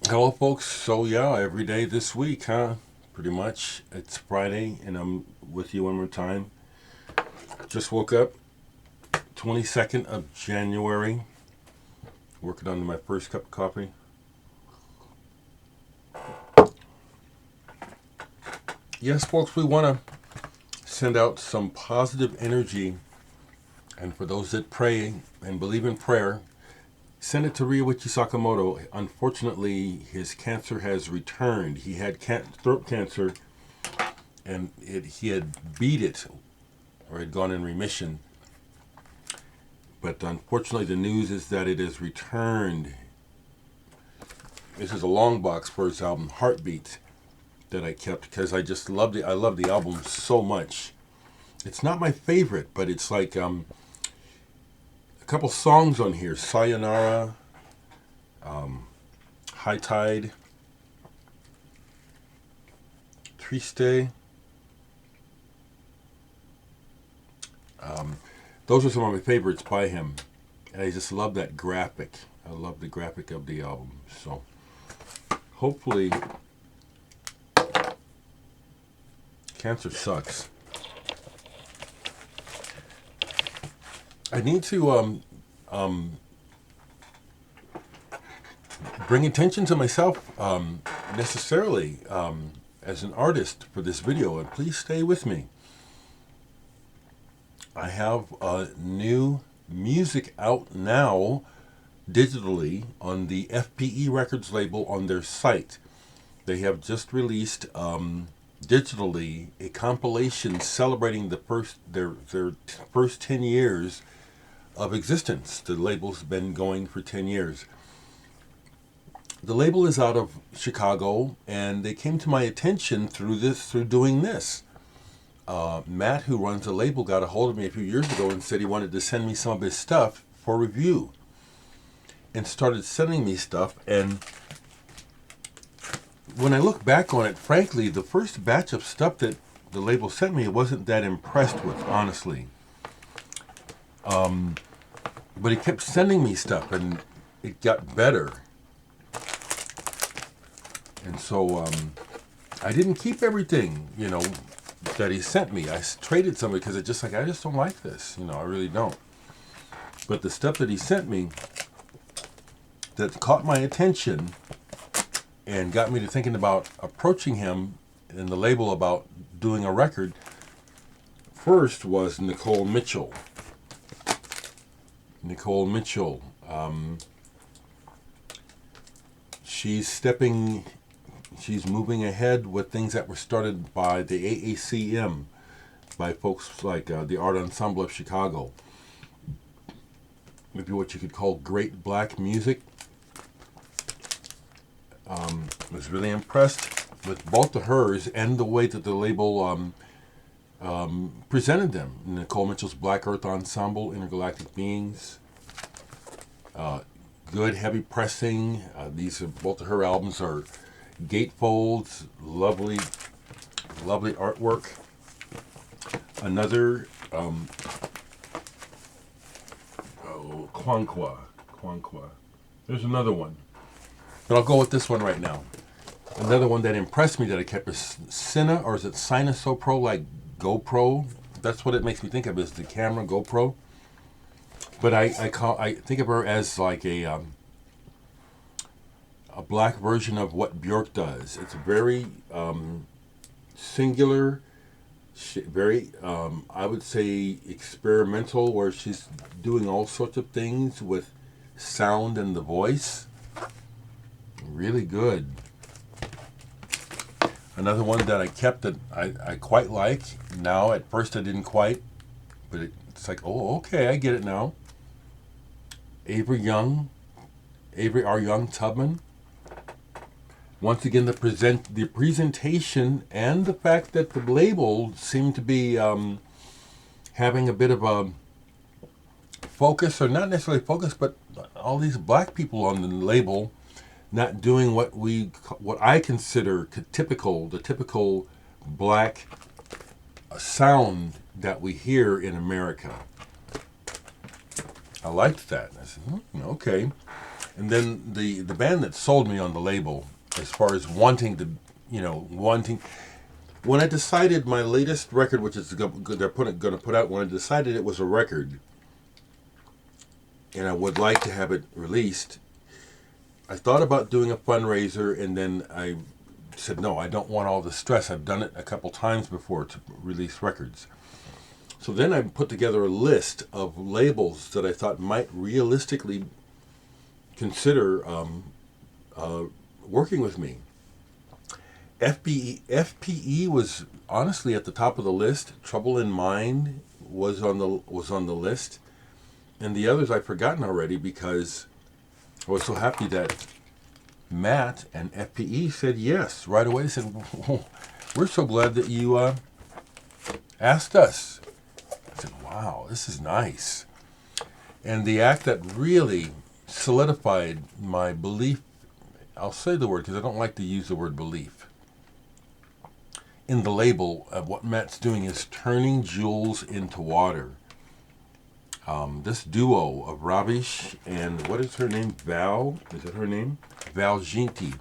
Hello, folks. So, yeah, every day this week, huh? Pretty much. It's Friday, and I'm with you one more time. Just woke up, 22nd of January, working on my first cup of coffee. Yes, folks, we want to send out some positive energy, and for those that pray and believe in prayer, send it to Ryuichi Sakamoto. Unfortunately, his cancer has returned. He had throat cancer, and he had beat it, or had gone in remission. But unfortunately, the news is that it has returned. This is a long box for his album Heartbeat that I kept because I just loved it. I love the album so much. It's not my favorite, but it's like a couple songs on here: Sayonara, High Tide, Triste. Um, those are some of my favorites by him, and I just love that graphic. I love the graphic of the album. So hopefully, cancer sucks. I need to bring attention to myself necessarily as an artist for this video, and please stay with me. I have new music out now digitally on the FPE Records label on their site. They have just released digitally a compilation celebrating their first 10 years of existence. The label's been going for 10 years. The label is out of Chicago, and they came to my attention through doing this. Matt, who runs the label, got a hold of me a few years ago and said he wanted to send me some of his stuff for review, and started sending me stuff. And when I look back on it, frankly, the first batch of stuff that the label sent me, I wasn't that impressed with, honestly. But he kept sending me stuff, and it got better. And so I didn't keep everything, that he sent me. I traded some because it's just like, I just don't like this. I really don't. But the stuff that he sent me that caught my attention and got me to thinking about approaching him and the label about doing a record, first was Nicole Mitchell. Nicole Mitchell. She's moving ahead with things that were started by the AACM, by folks like the Art Ensemble of Chicago. Maybe what you could call great black music. Was really impressed with both of hers and the way that the label presented them. Nicole Mitchell's Black Earth Ensemble, Intergalactic Beings. Good heavy pressing. Both of her albums are gatefolds, lovely artwork. Another Quanqua. There's another one, but I'll go with this one right now. Another one that impressed me that I kept is Cine, or is it Cinesopro, like GoPro? That's what it makes me think of, is the camera GoPro. But I think of her as like a black version of what Björk does. It's very singular, very I would say experimental, where she's doing all sorts of things with sound and the voice. Really good. Another one that I kept that I quite like now. At first I didn't quite, but it's like, oh, okay, I get it now. Avery R. Young Tubman. Once again, the presentation and the fact that the label seemed to be having a bit of a focus, or not necessarily focus, but all these black people on the label not doing what I consider the typical black sound that we hear in America. I liked that. I said, okay. And then the band that sold me on the label, as far as wanting to, wanting. When I decided my latest record, which is they're going to put out, when I decided it was a record, and I would like to have it released, I thought about doing a fundraiser, and then I said, no, I don't want all the stress. I've done it a couple times before to release records. So then I put together a list of labels that I thought might realistically consider working with me. FPE was honestly at the top of the list. Trouble in Mind was on the list, and the others I've forgotten already because I was so happy that Matt and FPE said yes right away. They said, "We're so glad that you asked us." I said, "Wow, this is nice." And the act that really solidified my belief, I'll say the word because I don't like to use the word belief, in the label of what Matt's doing is turning jewels into water. This duo of Ravish and what is her name? Val? Is it her name? Val Ginty.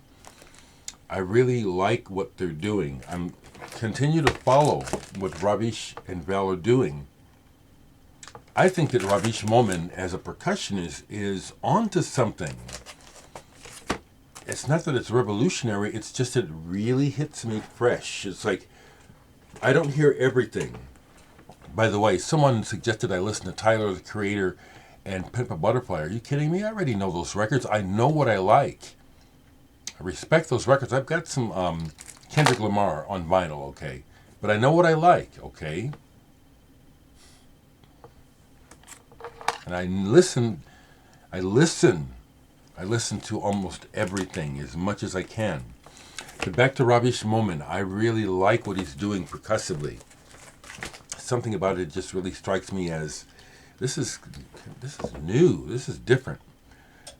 I really like what they're doing. I'm continue to follow what Ravish and Val are doing. I think that Ravish Momin as a percussionist is onto something. It's not that it's revolutionary, it's just it really hits me fresh. It's like, I don't hear everything. By the way, someone suggested I listen to Tyler, the Creator, and Pimp a Butterfly. Are you kidding me? I already know those records. I know what I like. I respect those records. I've got some Kendrick Lamar on vinyl, okay? But I know what I like, okay? And I listen to almost everything as much as I can. But back to Ravish Momin, I really like what he's doing percussively. Something about it just really strikes me as this is new, this is different.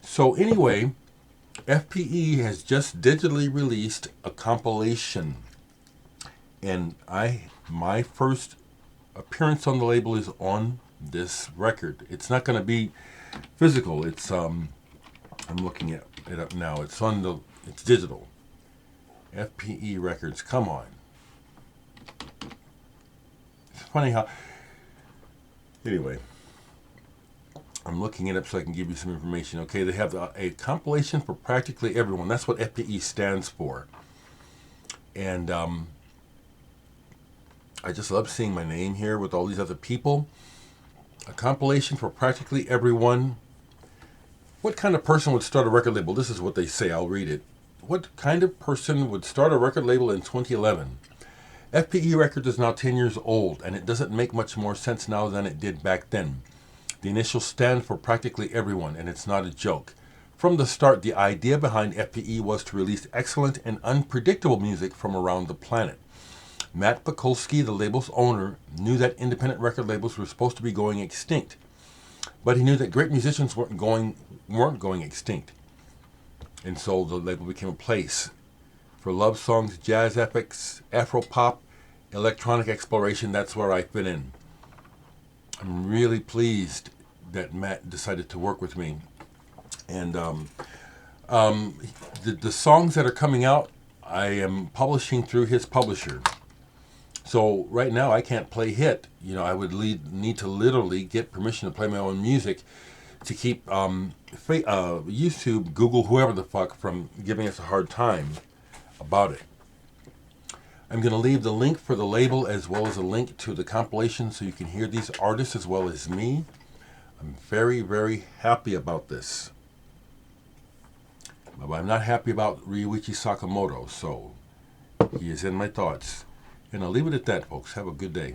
So anyway, FPE has just digitally released a compilation, and my first appearance on the label is on this record. It's not going to be physical. It's I'm looking at it up now. It's digital. FPE Records. Come on. It's funny how. Anyway, I'm looking it up so I can give you some information. Okay, they have a compilation for practically everyone. That's what FPE stands for. And I just love seeing my name here with all these other people. A compilation for practically everyone. What kind of person would start a record label? This is what they say. I'll read it. What kind of person would start a record label in 2011? FPE Records is now 10 years old, and it doesn't make much more sense now than it did back then. The initials stand for practically everyone, and it's not a joke. From the start, the idea behind FPE was to release excellent and unpredictable music from around the planet. Matt Pekulski, the label's owner, knew that independent record labels were supposed to be going extinct, but he knew that great musicians weren't going extinct. And so the label became a place for love songs, jazz epics, Afro pop, electronic exploration. That's where I fit in. I'm really pleased that Matt decided to work with me. And the songs that are coming out, I am publishing through his publisher. So right now I can't play hit. I would need to literally get permission to play my own music to keep YouTube, Google, whoever the fuck from giving us a hard time about it. I'm going to leave the link for the label as well as a link to the compilation so you can hear these artists as well as me. I'm very, very happy about this. But I'm not happy about Ryuichi Sakamoto, so he is in my thoughts. And I'll leave it at that, folks. Have a good day.